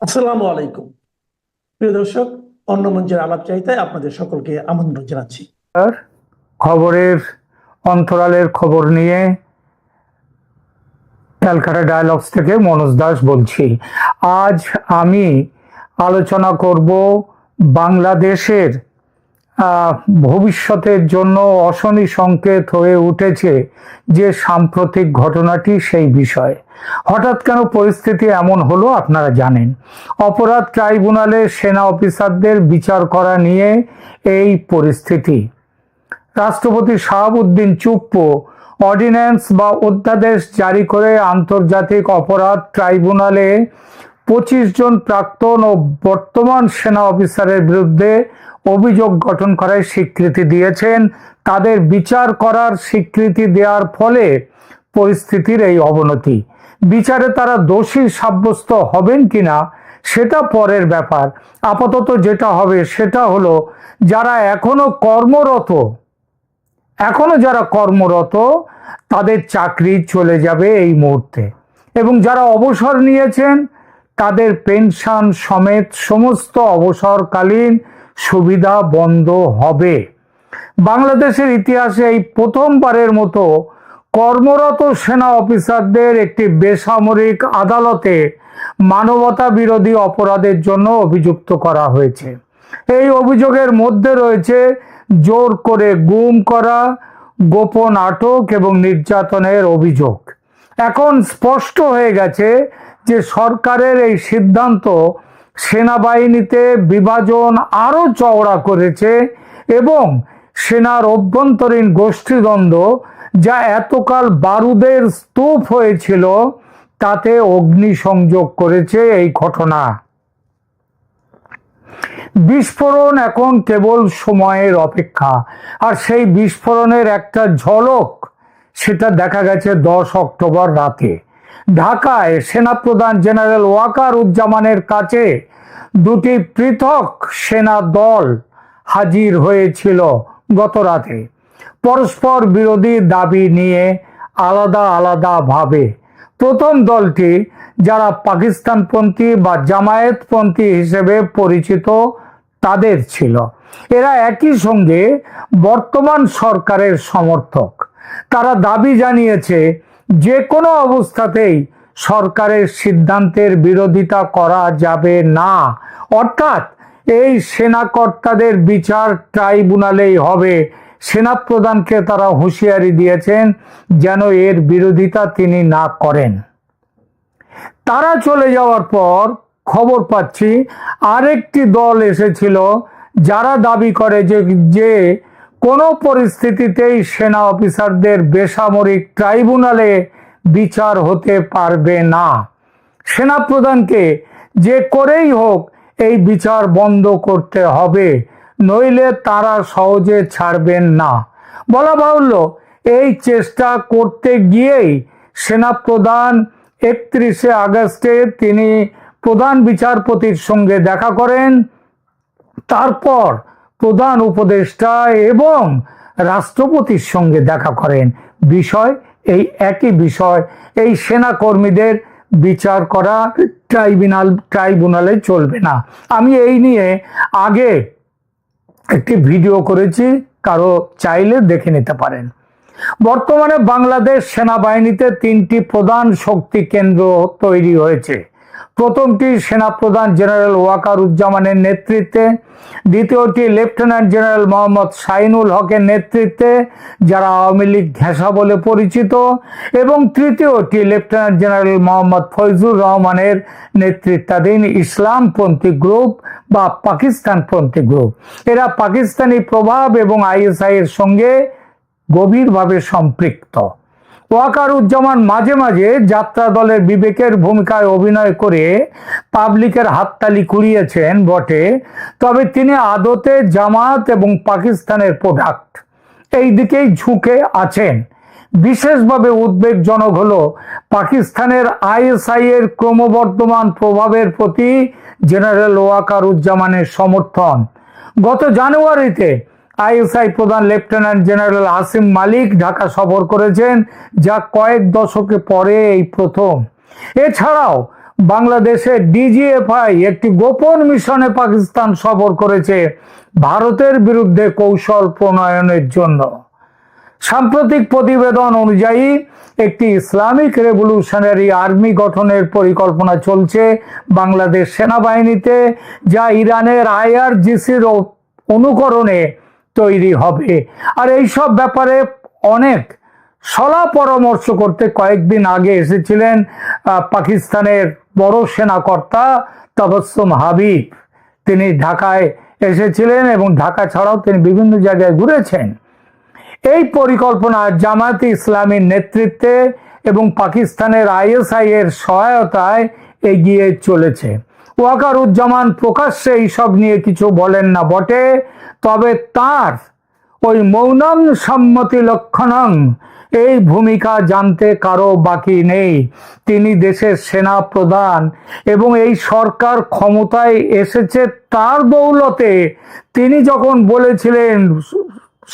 আসসালামু আলাইকুম। প্রিয় দর্শক, অন্য মঞ্চের আলাপ চাইতায় আপনাদের সকলকে আমন্ত্রণ জানাচ্ছি। আর খবরের অন্তরালের খবর নিয়ে ক্যালকাটা ডায়ালগস থেকে মনোজ দাস বলছি। আজ আমি আলোচনা করব বাংলাদেশের ভবিষ্যতের জন্য অশনি সংকেত হয়ে উঠেছে যে সাম্প্রতিক ঘটনাটি, সেই বিষয়ে। হঠাৎ কেন পরিস্থিতি এমন হলো আপনারা জানেন। অপরাধ ট্রাইব্যুনালে সেনা অফিসারদের বিচার করা নিয়ে এই পরিস্থিতি। রাষ্ট্রপতি শাহাবুদ্দিন চুপ্পু অর্ডিন্যান্স বা অধ্যাদেশ জারি করে আন্তর্জাতিক অপরাধ ট্রাইব্যুনালে 25 জন প্রাক্তন ও বর্তমান সেনা অফিসারের বিরুদ্ধে অভিযোগ গঠন করার স্বীকৃতি দিয়েছেন। তাদের বিচার করার স্বীকৃতি দেওয়ার ফলে পরিস্থিতির এই অবনতি। বিচারে তারা দোষী সাব্যস্ত হবেন কিনা সেটা পরের ব্যাপার। আপাতত যেটা হবে সেটা হলো, যারা যারা কর্মরত তাদের চাকরি চলে যাবে এই মুহূর্তে, এবং যারা অবসর নিয়েছেন তাদের পেনশন সমেত সমস্ত অবসরকালীন সুবিধা বন্ধ হবে। বাংলাদেশের ইতিহাসে এই প্রথমবারের মতো কর্মরত সেনা অফিসারদের একটি বেসামরিক আদালতে মানবতা বিরোধী অপরাধের জন্য অভিযুক্ত করা হয়েছে। এই অভিযোগের মধ্যে রয়েছে জোর করে গুম করা, গোপন আটক এবং নির্যাতনের অভিযোগ। এখন স্পষ্ট হয়ে গেছে যে সরকারের এই সিদ্ধান্ত সেনাবাহিনীতে বিভাজন আরো চওড়া করেছে এবং সেনার অভ্যন্তরীণ গোষ্ঠীদ্বন্দ্ব, যা এতকাল বারুদের স্তূপ হয়েছিল, তাতে অগ্নিসংযোগ করেছে এই ঘটনা। বিস্ফোরণ এখন কেবল সময়ের অপেক্ষা, আর সেই বিস্ফোরণের একটা ঝলক সেটা দেখা গেছে 10 অক্টোবর রাতে ঢাকায় সেনাপ্রধান জেনারেল ওয়াকারুজ্জামানের কাছে দুটি পৃথক সেনা দল হাজির হয়েছিল গত রাতে, পরস্পর বিরোধী দাবি নিয়ে আলাদা আলাদা ভাবে। প্রথম দলটি, যারা পাকিস্তানপন্থী বা জামায়াতপন্থী হিসেবে পরিচিত, তাদের ছিল। এরা একই সঙ্গে বর্তমান সরকারের সমর্থক। তারা দাবি জানিয়েছে যে কোনো অবস্থাতেই সরকারের সিদ্ধান্তের বিরোধিতা করা যাবে না, অর্থাৎ এই সেনাকর্তাদের বিচার ট্রাইব্যুনালেই হবে। সেনাপ্রধানকে তারা হুঁশিয়ারি দিয়েছেন যেন এর বিরোধিতা তিনি না করেন। তারা চলে যাওয়ার পর খবর পাচ্ছি আরেকটি দল এসেছিল, যারা দাবি করে যে কোনো পরিস্থিতিতেই সেনা অফিসারদের বেসামরিক ট্রাইব্যুনালে বিচার হতে পারবে না। সেনাপ্রধানকে যে করেই হোক এই বিচার বন্ধ করতে হবে, নইলে তারা সহজে ছাড়বেন না। বলা বাহুল্য, এই চেষ্টা করতে গিয়েই সেনাপ্রধান 31শে আগস্টে তিনি প্রধান বিচারপতির সঙ্গে দেখা করেন। তারপর প্রধান উপদেষ্টা এবং রাষ্ট্রপতির সঙ্গে দেখা করেন। বিষয় এই একই বিষয়, এই সেনা কর্মীদের বিচার করা ট্রাইব্যুনালে চলবে না। আমি এই নিয়ে আগে একটি ভিডিও করেছি, কারো চাইলে দেখে নিতে পারেন। বর্তমানে বাংলাদেশ সেনাবাহিনীতে 3টি প্রধান শক্তি কেন্দ্র তৈরি হয়েছে। প্রথমটি সেনাপ্রধান জেনারেল ওয়াকারুজ্জামানের নেতৃত্বে, দ্বিতীয়টি লেফটেন্যান্ট জেনারেল মোহাম্মদ শাহিনুল হকের নেতৃত্বে, যারা আওয়ামী লীগ ঘেঁষা বলে পরিচিত, এবং তৃতীয়টি লেফটেন্যান্ট জেনারেল মোহাম্মদ ফয়জুর রহমানের নেতৃত্বাধীন ইসলামপন্থী গ্রুপ বা পাকিস্তানপন্থী গ্রুপ। এরা পাকিস্তানি প্রভাব এবং আইএসআই এর সঙ্গে গভীরভাবে সম্পৃক্ত। ওয়াকারুজ্জামান মাঝে মাঝে যাত্রা দলের বিবেকের ভূমিকায় অভিনয় করে পাবলিকের হাততালি কুড়িয়েছেন বটে, তবে তিনি আদতে জামাত এবং পাকিস্তানের প্রোডাক্ট, এই দিকেই ঝুঁকে আছেন। বিশেষভাবে উদ্বেগজনক হলো পাকিস্তানের আইএসআই এর ক্রমবর্ধমান প্রভাবের প্রতি জেনারেল ওয়াকারুজ্জামানের সমর্থন। গত জানুয়ারিতে আইএসআই প্রধান লেফটেন্যান্ট জেনারেল আসিম মালিক ঢাকা সফর করেছেন, যা কয়েক দশকে পরে এই প্রথম। এছাড়াও বাংলাদেশের ডিজিএফআই একটি গোপন মিশনে পাকিস্তান সফর করেছে ভারতের বিরুদ্ধে কৌশল প্রণয়নের জন্য। সাম্প্রতিক প্রতিবেদন অনুযায়ী একটি ইসলামিক রেভলিউশনারি আর্মি গঠনের পরিকল্পনা চলছে বাংলাদেশ সেনাবাহিনীতে, যা ইরানের আইআরজিসির অনুকরণে তৈরি হবে। আর এইসব ব্যাপারে অনেক সলা পরামর্শ করতে কয়েকদিন আগে এসেছিলেন পাকিস্তানের বড় সেনাকর্তা তাবাসসুম হাবিব। তিনি ঢাকায় এসেছিলেন এবং ঢাকা ছাড়াও তিনি বিভিন্ন জায়গায় ঘুরেছেন। এই পরিকল্পনা জামায়াতে ইসলামীর নেতৃত্বে এবং পাকিস্তানের আইএসআই এর সহায়তায় এগিয়ে চলেছে। ওয়াকারুজ্জামান প্রকাশ্যে এইসব নিয়ে কিছু বলেন না বটে, তবে তার ওই মৌনম সম্মতি লক্ষণং এই ভূমিকা জানতে কারো বাকি নেই। তিনি দেশের সেনা প্রধান এবং এই সরকার ক্ষমতায় এসেছে তার দৌলতে। তিনি যখন বলেছিলেন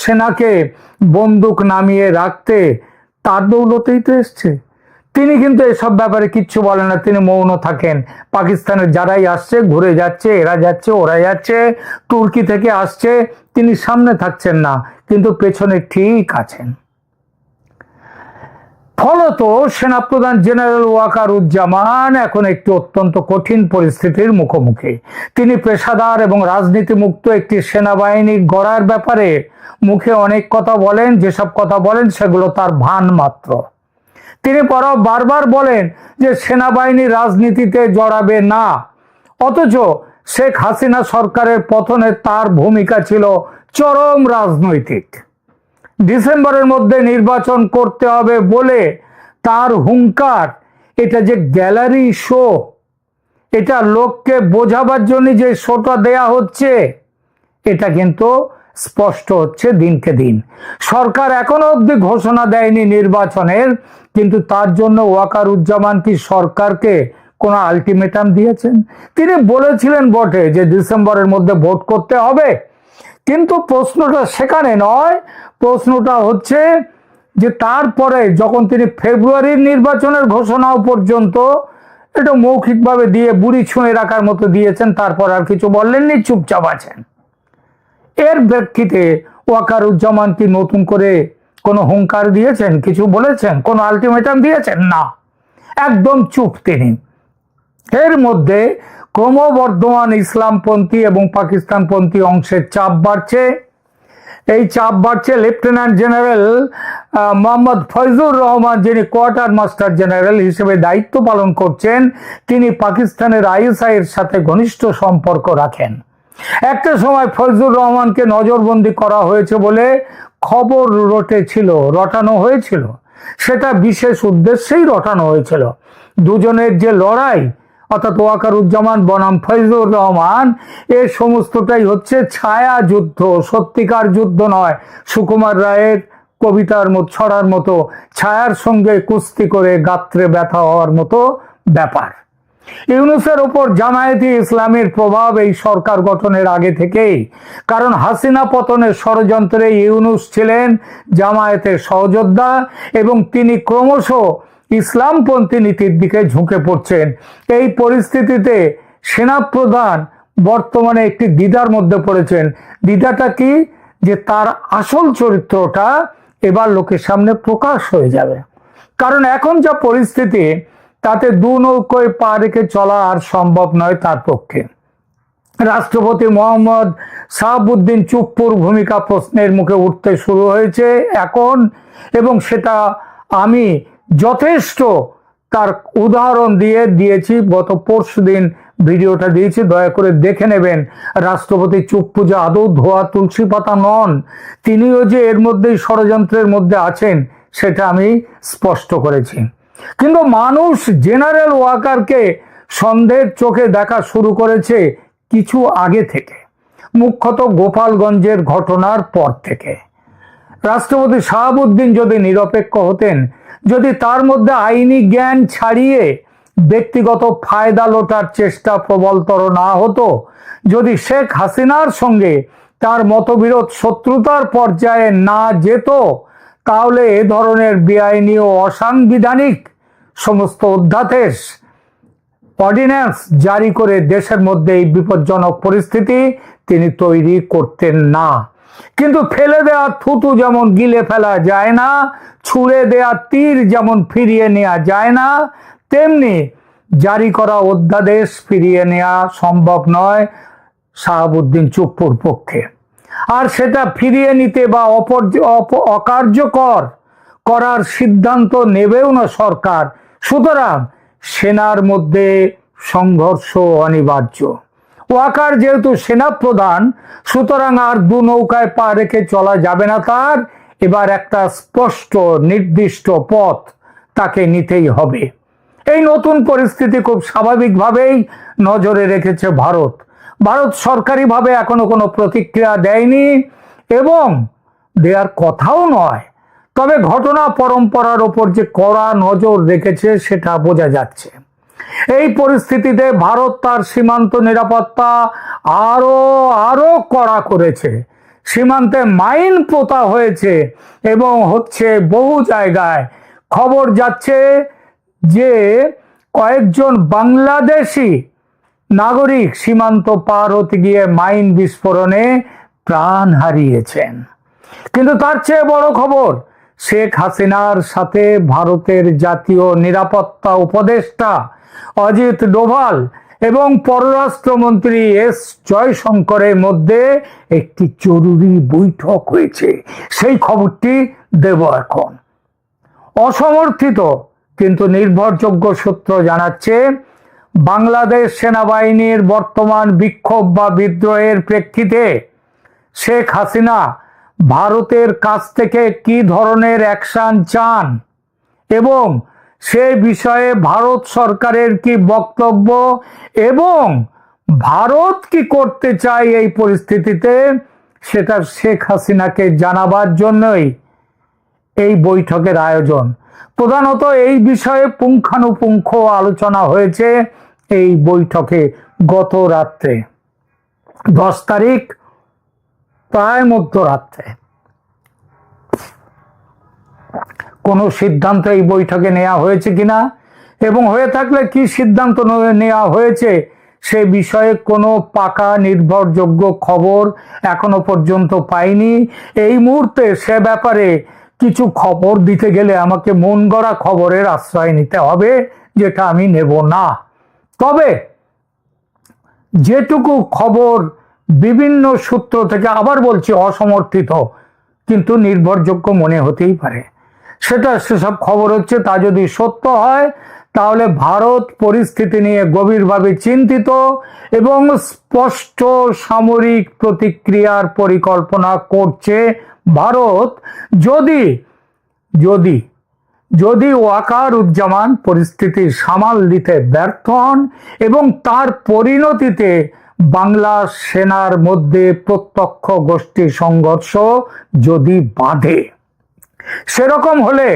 সেনাকে বন্দুক নামিয়ে রাখতে, তার দৌলতেই তো এসছে। তিনি কিন্তু এসব ব্যাপারে কিচ্ছু বলেন না, তিনি মৌন থাকেন। পাকিস্তানের যারাই আসছে ঘুরে যাচ্ছে, এরা যাচ্ছে ওরা যাচ্ছে, তুর্কি থেকে আসছে, তিনি সামনে থাকছেন না কিন্তু পেছনে ঠিক আছেন। ফলত সেনাপ্রধান জেনারেল ওয়াকারুজ্জামান এখন একটি অত্যন্ত কঠিন পরিস্থিতির মুখোমুখি। তিনি পেশাদার এবং রাজনীতি মুক্ত একটি সেনাবাহিনী গড়ার ব্যাপারে মুখে অনেক কথা বলেন, যেসব কথা বলেন সেগুলো তার ভান মাত্র। তিনি বারবার বলেন যে সেনাবাহিনী রাজনীতিতে জড়াবে না, অথচ শেখ হাসিনা সরকারের পতনে তার ভূমিকা ছিল চরম রাজনৈতিক। ডিসেম্বরের মধ্যে নির্বাচন করতে হবে বলে তার হুঙ্কার, এটা যে গ্যালারি শো, এটা লোককে বোঝাবার জন্য যে শোটা দেয়া হচ্ছে, এটা কিন্তু স্পষ্ট হচ্ছে দিনকে দিন। সরকার এখনো অবধি ঘোষণা দেয়নি নির্বাচনের, কিন্তু তার জন্য ওয়াকারুজ্জামান কি সরকারকে কোনো আলটিমেটাম দিয়েছেন? তিনি বলেছিলেন বটে যে ডিসেম্বরের মধ্যে ভোট করতে হবে, কিন্তু প্রশ্নটা সেখানে নয়। প্রশ্নটা হচ্ছে যে তারপরে যখন তিনি ফেব্রুয়ারির নির্বাচনের ঘোষণাও পর্যন্ত এটা মৌখিকভাবে দিয়ে বুড়ি ছুঁয়ে রাখার মতো দিয়েছেন, তারপর আর কিছু বললেননি, চুপচাপ আছেন। এর প্রেক্ষিতে ওয়াকারুজ্জামান কি নতুন করে কোনো হুঙ্কার দিয়েছেন, কিছু বলেছেন, কোনো আলটিমেটাম দিয়েছেন? না, একদম চুপ তিনি। এর মধ্যে ক্রমবর্ধমান ইসলামপন্থী এবং পাকিস্তানপন্থী অংশের চাপ বাড়ছে। এই চাপ বাড়ছে লেফটেন্যান্ট জেনারেল মোহাম্মদ ফয়জুর রহমান, যিনি কোয়ার্টার মাস্টার জেনারেল হিসেবে দায়িত্ব পালন করছেন, তিনি পাকিস্তানের আইএসআই এর সাথে ঘনিষ্ঠ সম্পর্ক রাখেন। একটা সময় ফয়জুর রহমানকে নজরবন্দি করা হয়েছে বলে খবর রটানো হয়েছিল। সেটা বিশেষ উদ্দেশ্যেই রটানো হয়েছিল। দুজনের যে লড়াই, অর্থাৎ ওয়াকারুজ্জামান বনাম ফয়জুর রহমান, এর সমস্তটাই হচ্ছে ছায়া যুদ্ধ, সত্যিকার যুদ্ধ নয়। সুকুমার রায়ের কবিতার মতো ছড়ার মতো ছায়ার সঙ্গে কুস্তি করে গাত্রে ব্যথা হওয়ার মতো ব্যাপার। ইউনূসের উপর জামায়াতে ইসলামীর প্রভাব এই সরকার গঠনের আগে থেকেই, কারণ হাসিনা পতনের ষড়যন্ত্রে ইউনূস ছিলেন জামায়াতের সহযোদ্ধা এবং তিনি ক্রমশ ইসলামপন্থী নীতির দিকে ঝুঁকে পড়ছেন। এই পরিস্থিতিতে সেনাপ্রধান বর্তমানে একটি দ্বিধার মধ্যে পড়েছেন। দ্বিধাটা কি? যে তার আসল চরিত্রটা এবার লোকের সামনে প্রকাশ হয়ে যাবে, কারণ এখন যা পরিস্থিতি তাতে দু নৌকোয় পা রেখে চলা আর সম্ভব নয় তার পক্ষে। রাষ্ট্রপতি মোহাম্মদ শাহাবুদ্দিন চুপ্পুর ভূমিকা প্রশ্নের মুখে উঠতে শুরু হয়েছে এখন, এবং সেটা আমি যথেষ্ট তার উদাহরণ দিয়েছি। গত পরশুদিন ভিডিওটা দিয়েছি, দয়া করে দেখে নেবেন। রাষ্ট্রপতি চুপ্পু যে আদৌ ধোয়া তুলসী পাতা নন, তিনিও যে এর মধ্যেই ষড়যন্ত্রের মধ্যে আছেন, সেটা আমি স্পষ্ট করেছি। কিন্তু মানুষ জেনারেল ওয়াকারকে সন্দেহের চোখে দেখা শুরু করেছে কিছু আগে থেকে, মুখ্যত গোপালগঞ্জের ঘটনার পর থেকে। রাষ্ট্রপতি শাহাবুদ্দিন যদি নিরপেক্ষ হতেন, যদি তার মধ্যে আইনি জ্ঞান ছাড়িয়ে ব্যক্তিগত ফায়দা লোটার চেষ্টা প্রবলতর না হতো, যদি শেখ হাসিনার সঙ্গে তার মতবিরোধ শত্রুতার পর্যায়ে না যেত, তাহলে এ ধরনের বেআইনি ও অসাংবিধানিক সমস্ত অধ্যাদেশ অর্ডিন্যান্স জারি করে দেশের মধ্যে এই বিপজ্জনক পরিস্থিতি তিনি তৈরি করতেন না। কিন্তু ফেলে দেওয়া থুতু যেমন গিলে ফেলা যায় না, ছুঁড়ে দেওয়া তীর যেমন ফিরিয়ে নেওয়া যায় না, তেমনি জারি করা অধ্যাদেশ ফিরিয়ে নেওয়া সম্ভব নয় শাহাবুদ্দিন চুপ্পুর পক্ষে। আর সেটা ফিরিয়ে নিতে বা অকার্যকর করার সিদ্ধান্ত নেবেও না সরকার। সুতরাং সেনার মধ্যে সংঘর্ষ অনিবার্য। ওয়াকার যেহেতু সেনা প্রধান, সুতরাং আর দু নৌকায় পা রেখে চলা যাবে না তার। এবার একটা স্পষ্ট নির্দিষ্ট পথ তাকে নিতেই হবে। এই নতুন পরিস্থিতি খুব স্বাভাবিকভাবেই নজরে রেখেছে ভারত। ভারত সরকারিভাবে এখনো কোনো প্রতিক্রিয়া দেয়নি এবং দেওয়ার কথাও নয়। তবে ঘটনা পরম্পরার ওপর যে কড়া নজর রেখেছে সেটা বোঝা যাচ্ছে। এই পরিস্থিতিতে ভারত তার সীমান্ত নিরাপত্তা আরো কড়া করেছে। সীমান্তে মাইন পোতা হয়েছে এবং হচ্ছে বহু জায়গায়। খবর যাচ্ছে যে কয়েকজন বাংলাদেশি নাগরিক সীমান্ত পার হতে গিয়ে মাইন বিস্ফোরণে প্রাণ হারিয়েছেন। কিন্তু তার চেয়ে বড় খবর, শেখ হাসিনার সাথে ভারতের জাতীয় নিরাপত্তা উপদেষ্টা অজিত ডোভাল এবং পররাষ্ট্রমন্ত্রী এস জয়শঙ্করের মধ্যে একটি জরুরি বৈঠক হয়েছে। সেই খবরটি দেব এখন। অসমর্থিত কিন্তু নির্ভরযোগ্য সূত্র জানাচ্ছে, বাংলাদেশ সেনাবাহিনীর বর্তমান বিক্ষোভ বা বিদ্রোহের প্রেক্ষিতে শেখ হাসিনা ভারতের কাছ থেকে কি ধরনের অ্যাকশন চান এবং সে বিষয়ে ভারত সরকারের কি বক্তব্য এবং ভারত কি করতে চায় এই পরিস্থিতিতে, সেটা শেখ হাসিনাকে জানাবার জন্যই এই বৈঠকের আয়োজন। প্রধানত এই বিষয়ে পুঙ্খানুপুঙ্খ আলোচনা হয়েছে এই বৈঠকে গত রাত্রে 10 তারিখ প্রায় মধ্যরাত্রে। কোনো সিদ্ধান্ত এই বৈঠকে নেওয়া হয়েছে কিনা এবং হয়ে থাকলে কি সিদ্ধান্ত নেওয়া হয়েছে সে বিষয়ে কোনো পাকা নির্ভরযোগ্য খবর এখনো পর্যন্ত পাইনি। এই মুহূর্তে সে ব্যাপারে কিছু খবর দিতে গেলে আমাকে মন গড়া খবরের আশ্রয় নিতে হবে, যেটা আমি নেব না। তবে যেটুকু খবর বিভিন্ন সূত্র থেকে, আবার বলছি অসমর্থিত কিন্তু নির্ভরযোগ্য মনে হতেই পারে, সেসব খবর হচ্ছে, তা যদি সত্য হয় তাহলে ভারত পরিস্থিতি নিয়ে গভীরভাবে চিন্তিত এবং স্পষ্ট সামরিক প্রতিক্রিয়ার পরিকল্পনা করছে। ভারত যদি ওয়াকারুজ্জামান পরিস্থিতি সামাল দিতে ব্যর্থ হন এবং তার পরিণতিতে বাংলা সেনার মধ্যে প্রত্যক্ষ গোষ্ঠী সংঘর্ষ যদি বাঁধে, সেরকম হলে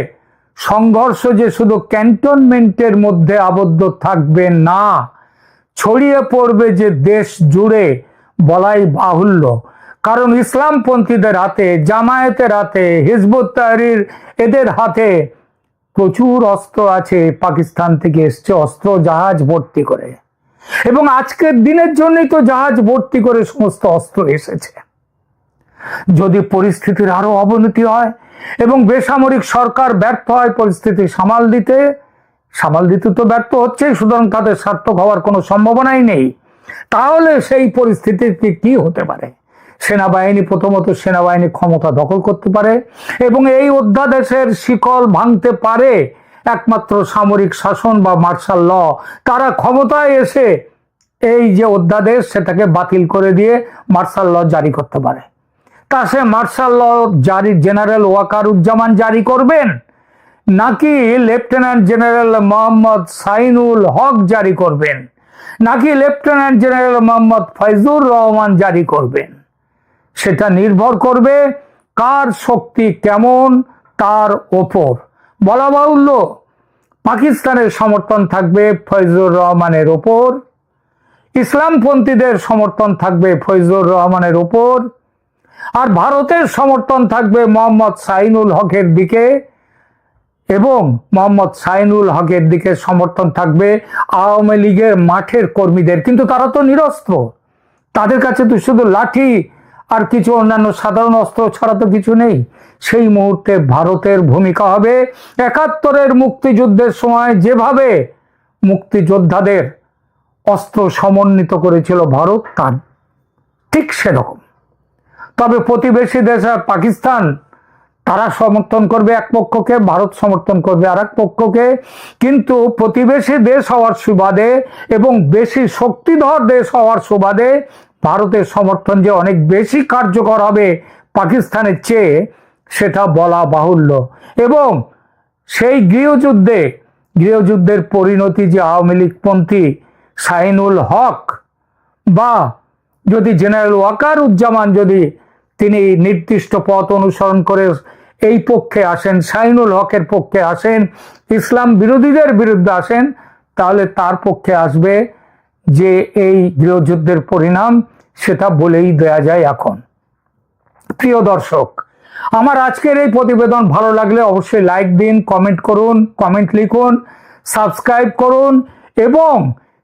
সংঘর্ষ যে শুধু ক্যান্টনমেন্টের মধ্যে আবদ্ধ থাকবে না, ছড়িয়ে পড়বে যে দেশ জুড়ে বলাই বাহুল্য। কারণ ইসলামপন্থীদের হাতে, জামায়াতের হাতে, হিজবুত তাহরির এদের হাতে প্রচুর অস্ত্র আছে। পাকিস্তান থেকে এসছে অস্ত্র জাহাজ ভর্তি করে, এবং আজকের দিনের জন্যই তো জাহাজ ভর্তি করে সমস্ত অস্ত্র এসেছে। যদি পরিস্থিতির আরো অবনতি হয় এবং বেসামরিক সরকার ব্যর্থ হয় পরিস্থিতি সামাল দিতে তো ব্যর্থ হচ্ছে, সুতরাং তাদের সার্থক হওয়ার কোনো সম্ভাবনাই নেই, তাহলে সেই পরিস্থিতিতে কি হতে পারে? সেনাবাহিনী ক্ষমতা দখল করতে পারে এবং এই অধ্যাদেশের শিকল ভাঙতে পারে একমাত্র সামরিক শাসন বা মার্শাল ল। তারা ক্ষমতায় এসে এই যে অধ্যাদেশ সেটাকে বাতিল করে দিয়ে মার্শাল ল জারি করতে পারে। তা সে মার্শাল ল জেনারেল ওয়াকারুজ্জামান জারি করবেন, নাকি লেফটেন্যান্ট জেনারেল মোহাম্মদ সাইনুল হক জারি করবেন, নাকি লেফটেন্যান্ট জেনারেল মোহাম্মদ ফয়জুর রহমান জারি করবেন? সেটা নির্ভর করবে কার শক্তি কেমন তার ওপর। বলা বাহুল্য, পাকিস্তানের সমর্থন থাকবে ফয়জুর রহমানের ওপর, ইসলামপন্থীদের সমর্থন থাকবে ফয়জুর রহমানের ওপর, আর ভারতের সমর্থন থাকবে মোহাম্মদ সাইনুল হকের দিকে। এবং মোহাম্মদ শাহিনুল হকের দিকে সমর্থন থাকবে আওয়ামী লীগের মাঠের কর্মীদের। কিন্তু তারা তো নিরস্ত্র, তাদের কাছে তো শুধু লাঠি আর কিছু অন্যান্য সাধারণ অস্ত্র ছাড়া তো কিছু নেই। সেই মুহূর্তে ভারতের ভূমিকা হবে ৭১-এর মুক্তিযুদ্ধের সময় যেভাবে মুক্তিযোদ্ধাদের অস্ত্র সমন্বিত করেছিল ভারত, তার ঠিক সেরকম। তবে প্রতিবেশী দেশ পাকিস্তান, তারা সমর্থন করবে এক পক্ষকে, ভারত সমর্থন করবে আর এক পক্ষকে। কিন্তু প্রতিবেশী দেশ হওয়ার সুবাদে এবং বেশি শক্তিধর দেশ হওয়ার সুবাদে ভারতের সমর্থন যে অনেক বেশি কার্যকর হবে পাকিস্তানের চেয়ে, সেটা বলা বাহুল্য। এবং সেই গৃহযুদ্ধের পরিণতি যে আওয়ামী লীগপন্থী শাহিনুল হক বা যদি জেনারেল ওয়াকারুজ্জামান যদি তিনি নির্দিষ্ট পথ অনুসরণ করে এই পক্ষে আসেন, শাহিনুল হকের পক্ষে আসেন, ইসলাম বিরোধীদের বিরুদ্ধে আসেন, তাহলে তার পক্ষে আসবে যে এই গৃহযুদ্ধের পরিণাম, সেটা বলেই দেয়া যায় এখন। প্রিয় দর্শক, আমার আজকের এই প্রতিবেদন ভালো লাগলে অবশ্যই লাইক দিন, কমেন্ট করুন, কমেন্ট লিখুন, সাবস্ক্রাইব করুন এবং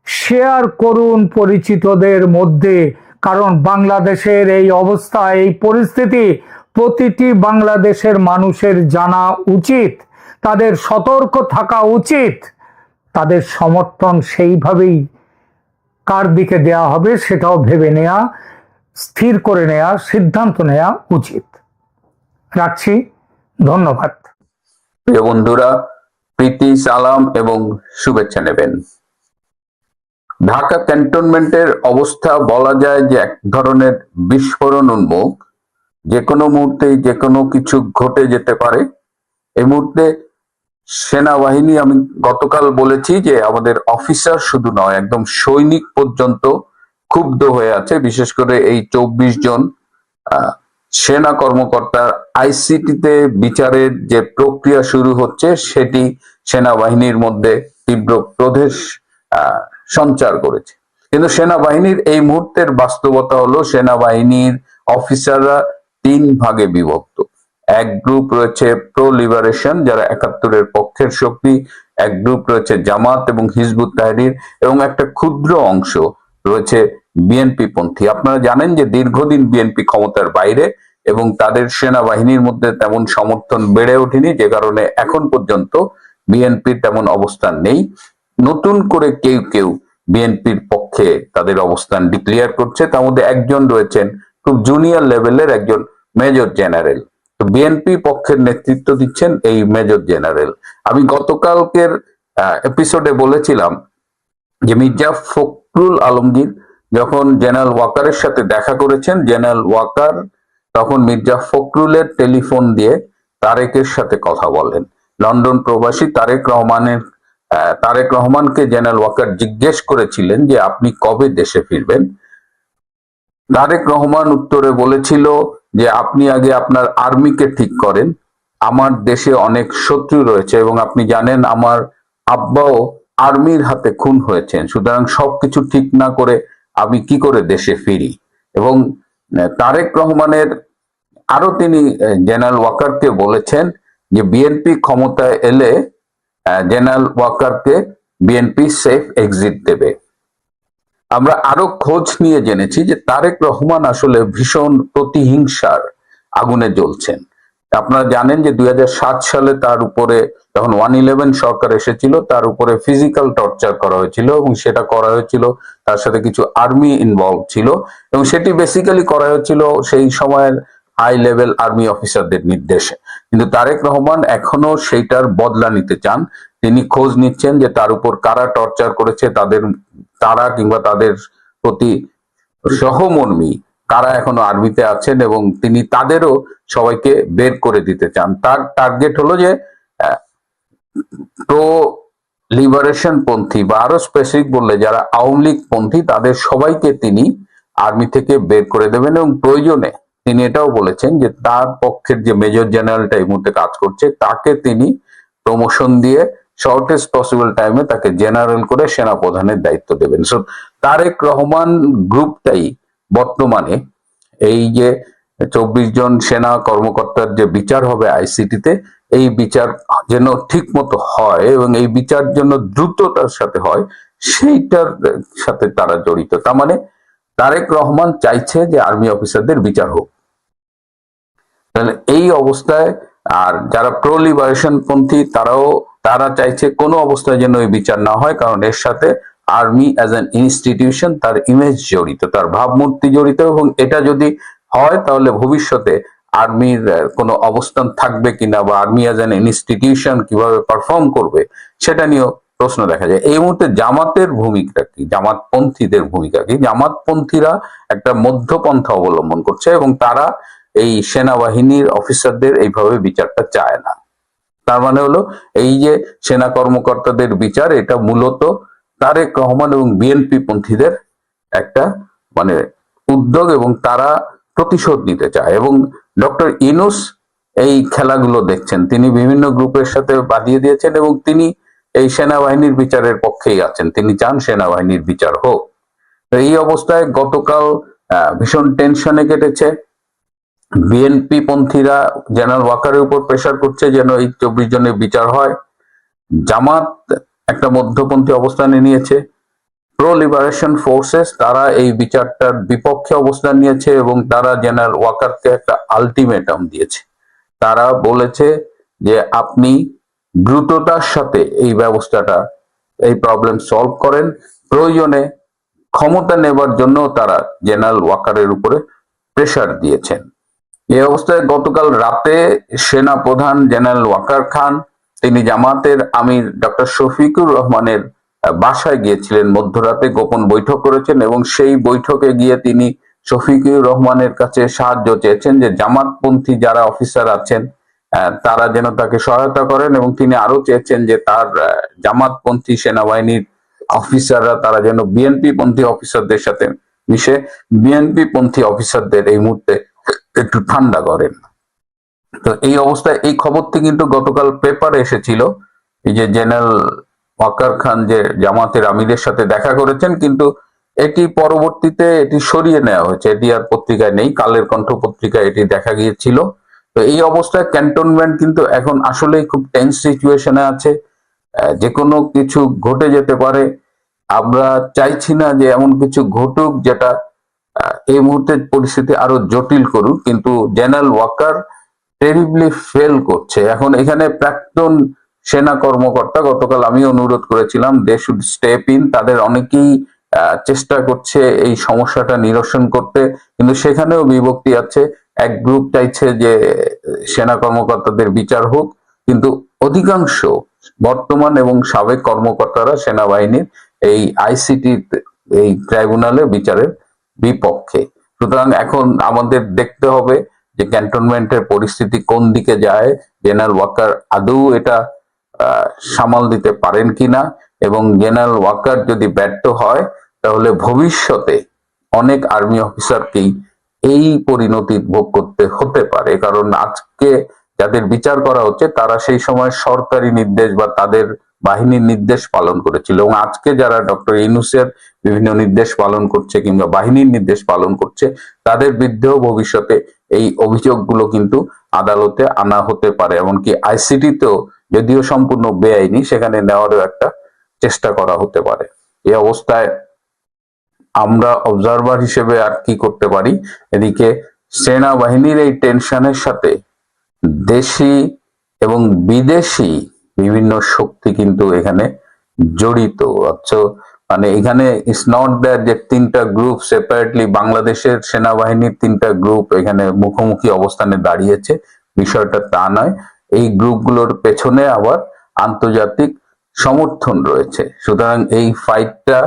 শেয়ার করুন পরিচিতদের মধ্যে। কারণ বাংলাদেশের এই অবস্থা, এই পরিস্থিতি প্রতিটি বাংলাদেশের মানুষের জানা উচিত, তাদের সতর্ক থাকা উচিত, তাদের সমর্থন সেইভাবেই কার দিকে দেয়া হবে সেটাও ভেবে নেওয়া, স্থির করে নেওয়া, সিদ্ধান্ত নেওয়া উচিত। রাখছি, ধন্যবাদ। প্রিয় বন্ধুরা, প্রীতি, সালাম এবং শুভেচ্ছা নেবেন। ঢাকা ক্যান্টনমেন্টের অবস্থা বলা যায় যে এক ধরনের বিস্ফোরণ উন্মুখ, যে কোনো মুহূর্তেই যে কোনো কিছু ঘটে যেতে পারে। এই মুহূর্তে সেনাবাহিনী, আমি গতকাল বলেছি যে আমাদের অফিসার শুধু নয়, একদম সৈনিক পর্যন্ত ক্ষুব্ধ হয়ে আছে। বিশেষ করে এই ২৪ জন সেনা কর্মকর্তার আইসিটিতে বিচারের যে প্রক্রিয়া শুরু হচ্ছে, সেটি সেনাবাহিনীর মধ্যে তীব্র ক্রোধের সঞ্চার করেছে। কিন্তু সেনাবাহিনীর এই মুহূর্তের বাস্তবতা হলো, সেনাবাহিনীর অফিসাররা ৩ ভাগে বিভক্ত। এক গ্রুপ রয়েছে প্রো লিবারেশন, যারা ৭১-এর পক্ষের শক্তি, এক গ্রুপ রয়েছে জামাত এবং হিজবুত তাহরির, এবং একটা ক্ষুদ্র অংশ রয়েছে বিএনপি পন্থী। আপনারা জানেন যে দীর্ঘদিন বিএনপি ক্ষমতার বাইরে এবং তাদের সেনাবাহিনীর মধ্যে তেমন সমর্থন বেড়ে ওঠেনি, যে কারণে এখন পর্যন্ত বিএনপির তেমন অবস্থান নেই। নতুন করে কেউ কেউ বিএনপির পক্ষে তাদের অবস্থান ডিক্লেয়ার করছে। তার মধ্যে একজন রয়েছেন খুব জুনিয়র লেভেলের একজন মেজর জেনারেল। তো বিএনপি পক্ষের নেতৃত্ব দিচ্ছেন এই মেজর জেনারেল। আমি গতকালকের এপিসোডে বলেছিলাম যে মির্জা ফখরুল আলমগীর যখন জেনারেল ওয়াকারের সাথে দেখা করেছেন, জেনারেল ওয়াকার তখন মির্জা ফখরুলের টেলিফোন দিয়ে তারেকের সাথে কথা বলেন। লন্ডন প্রবাসী তারেক রহমানকে জেনারেল ওয়াকার জিজ্ঞেস করেছিলেন যে আপনি কবে দেশে ফিরবেন। তারেক রহমান উত্তরে বলেছিল যে আপনি আগে আপনার আর্মিকে ঠিক করেন, আমার দেশে অনেক শত্রু রয়েছে এবং আপনি জানেন আমার আব্বাও আর্মির হাতে খুন হয়েছেন, সুতরাং সবকিছু ঠিক না করে আমি কি করে দেশে ফিরি। এবং তারেক রহমানের আরো তিনি জেনারেল ওয়াকারকে বলেছেন যে বিএনপি ক্ষমতায় এলে জেনারেল ওয়াকারকে বিএনপি সেফ এক্সিট দেবে। আমরা আরো খোঁজ নিয়ে জেনেছি যে তারেক রহমান আসলে ভীষণ প্রতিহিংসার আগুনে জ্বলছেন। আপনারা জানেন যে ২০০৭ সালে তার উপরে যখন 111 সরকার এসেছিল, তার উপরে ফিজিক্যাল টর্চার করা হয়েছিল এবং সেটা করা হয়েছিল, তার সাথে কিছু আর্মি ইনভলভ ছিল এবং সেটি বেসিক্যালি করা হয়েছিল সেই সময়ের হাই লেভেল আর্মি অফিসারদের নির্দেশে। কিন্তু তারেক রহমান এখনো সেইটার বদলা নিতে চান। তিনি খোঁজ নিচ্ছেন যে তার উপর কারা টর্চার করেছে, তারা কিংবা তাদের প্রতি সহমর্মী কারা এখনো আর্মিতে আছেন, এবং তিনি তাদেরও সবাইকে বের করে দিতে চান। তার টার্গেট হলো যে প্রো লিবারেশন পন্থী বা আরো স্পেসিফিক বললে যারা আওয়ামী লীগ পন্থী, তাদের সবাইকে তিনি আর্মি থেকে বের করে দেবেন। এবং প্রয়োজনে তিনি এটাও বলেছেন যে তার পক্ষের যে মেজর জেনারেলটা এই মুহূর্তে কাজ করছে, তাকে তিনি প্রমোশন দিয়ে শর্টেস্ট পসিবল টাইমে তাকে জেনারেল করে সেনা প্রধানের দায়িত্ব দেবেন। সো তারেক রহমান গ্রুপটাই বর্তমানে এই যে ২৪ জন সেনা কর্মকর্তার যে বিচার হবে আইসিটিতে, এই বিচার যেন ঠিক মতো হয় এবং এই বিচার যেন দ্রুততার সাথে হয়, সেইটার সাথে তারা জড়িত। তার মানে তারেক রহমান চাইছে যে আর্মি অফিসারদের বিচার হোক। তাহলে এই অবস্থায় আর যারা প্রো লিবারেশন পন্থী তারা চাইছে কোনো অবস্থায় যেন এই বিচার না হয়, কারণ এর সাথে আর্মি অ্যাজ অ্যান ইনস্টিটিউশন, তার ইমেজ জড়িত, তার ভাবমূর্তি জড়িত, এবং এটা যদি হয় তাহলে ভবিষ্যতে আর্মির কোনো অবস্থান থাকবে কিনা বা আর্মি অ্যাজ অ্যান ইনস্টিটিউশন কিভাবে পারফর্ম করবে সেটা নিয়েও প্রশ্ন দেখা যায়। এই মুহূর্তে জামাতের ভূমিকা কি, জামাতপন্থীদের ভূমিকা কি? জামাতপন্থীরা একটা মধ্যপন্থা অবলম্বন করছে এবং তারা এই সেনাবাহিনীর অফিসারদের এইভাবে বিচারটা চায় না। তার মানে হলো এই যে সেনা কর্মকর্তাদের বিচার, এটা মূলত তারেক রহমান এবং বিএনপি পন্থীদের একটা মানে উদ্যোগ, এবং তারা প্রতিশোধ নিতে চায়। এবং ডক্টর ইউনূস এই খেলাগুলো দেখছেন, তিনি বিভিন্ন গ্রুপের সাথে বাঁধিয়ে দিয়েছেন এবং তিনি এই সেনাবাহিনীর বিচারের পক্ষেই আছেন, তিনি চান সেনাবাহিনীর বিচার হোক। তো এই অবস্থায় গতকাল ভীষণ টেনশনে কেটেছে। বিএনপি পন্থীরা জেনারেল ওয়াকারের উপর প্রেসার করছে যেন এই 24 জনের বিচার হয়। জামাত একটা মধ্যপন্থী অবস্থানে নিয়েছে। প্রো লিবারেশন ফোর্সেস তারা এই বিচারটার বিপক্ষে অবস্থান নিয়েছে এবং তারা জেনারেল ওয়াকারকে একটা আলটিমেটাম দিয়েছে। তারা বলেছে যে আপনি দ্রুততার সাথে এই ব্যবস্থাটা, এই প্রবলেম সলভ করেন। প্রয়োজনে ক্ষমতা নেবার জন্য তারা জেনারেল ওয়াকারের উপরে প্রেসার দিয়েছেন। এই অবস্থায় গতকাল রাতে সেনা প্রধান জেনারেল ওয়াকার খান তিনি জামাতের আমির ডক্টর শফিকুর রহমানের বাসায় গিয়েছিলেন, মধ্যরাতে গোপন বৈঠক করেছেন এবং সেই বৈঠকে গিয়ে তিনি শফিকুর রহমানের কাছে সাহায্য চেয়েছেন যে জামাতপন্থী যারা অফিসার আছেন তারা যেন তাকে সহায়তা করেন, এবং তিনি আরো চেয়েছেন যে তার জামাতপন্থী সেনাবাহিনীর অফিসাররা তারা যেন বিএনপি পন্থী অফিসারদের সাথে মিশে বিএনপি পন্থী অফিসারদের এই মুহূর্তে একটু ঠান্ডা করেন। তো এই অবস্থায় এই খবরটি কিন্তু গতকাল পেপারে এসেছিল, এই যে জেনারেল ওয়াকার খান যে জামাতের আমিরের সাথে দেখা করেছেন, কিন্তু এটি পরবর্তীতে এটি সরিয়ে নেওয়া হয়েছে, এটি আর পত্রিকায় নেই, কালের কণ্ঠ পত্রিকায় এটি দেখা গিয়েছিল। তো এই অবস্থায় ক্যান্টনমেন্ট কিন্তু এখন আসলেই খুব টেন্স সিচুয়েশনে আছে, যে কোনো কিছু ঘটে যেতে পারে। আমরা চাইছি না যে এমন কিছু ঘটুক যেটা এই মুহূর্তে পরিস্থিতি আরো জটিল করুক, কিন্তু জেনারেল ওয়াকার টেরিবলি ফেল করছে। এখন এখানে প্রাক্তন সেনা কর্মকর্তা, গতকাল আমি অনুরোধ করেছিলাম দে শুড স্টেপ ইন, তাদের অনেকেই চেষ্টা করছে এই সমস্যাটা নিরসন করতে, কিন্তু সেখানেও বিভক্তি আছে। এক গ্রুপ চাইছে যে সেনা কর্মকর্তাদের বিচার হোক, কিন্তু অধিকাংশ বর্তমান এবং সাবেক কর্মকর্তারা সেনাবাহিনীর এই আইসিটি এই ট্রাইব্যুনালে বিচারের বিপক্ষে। সুতরাং এখন আমাদের দেখতে হবে যে ক্যান্টনমেন্টের পরিস্থিতি কোন দিকে যায়, জেনারেল ওয়াকার আদৌ এটা সামাল দিতে পারেন কিনা, এবং জেনারেল ওয়াকার যদি ব্যর্থ হয় তাহলে ভবিষ্যতে অনেক আর্মি অফিসারকেই এই পরিণতি ভোগ করতে হতে পারে। কারণ আজকে যাদের বিচার করা হচ্ছে তারা সেই সময় সরকারি নির্দেশ বা তাদের বাহিনীর নির্দেশ পালন করেছিল, এবং আজকে যারা ডক্টর ইউনূসের বিভিন্ন নির্দেশ পালন করছে কিংবা বাহিনীর নির্দেশ পালন করছে তাদের বিরুদ্ধেও ভবিষ্যতে এই অভিযোগগুলো কিন্তু আদালতে আনা হতে পারে। এমনকি আইসিটিতেও যদিও সম্পূর্ণ বেআইনি, সেখানে নেওয়ারও একটা চেষ্টা করা হতে পারে। এই অবস্থায় আমরা অবজারভার হিসেবে আর কি করতে পারি? এদিকে সেনাবাহিনীর এই টেনশনের সাথে দেশি এবং বিদেশি বিভিন্ন শক্তি কিন্তু এখানে জড়িত। মানে এখানে ইটস নট দ্যাট যে তিনটা গ্রুপ সেপারেটলি, বাংলাদেশের সেনাবাহিনীর তিনটা গ্রুপ এখানে মুখোমুখি অবস্থানে দাঁড়িয়েছে, বিষয়টা তা নয়। এই গ্রুপগুলোর পেছনে আবার আন্তর্জাতিক সমর্থন রয়েছে। সুতরাং এই ফাইটটা,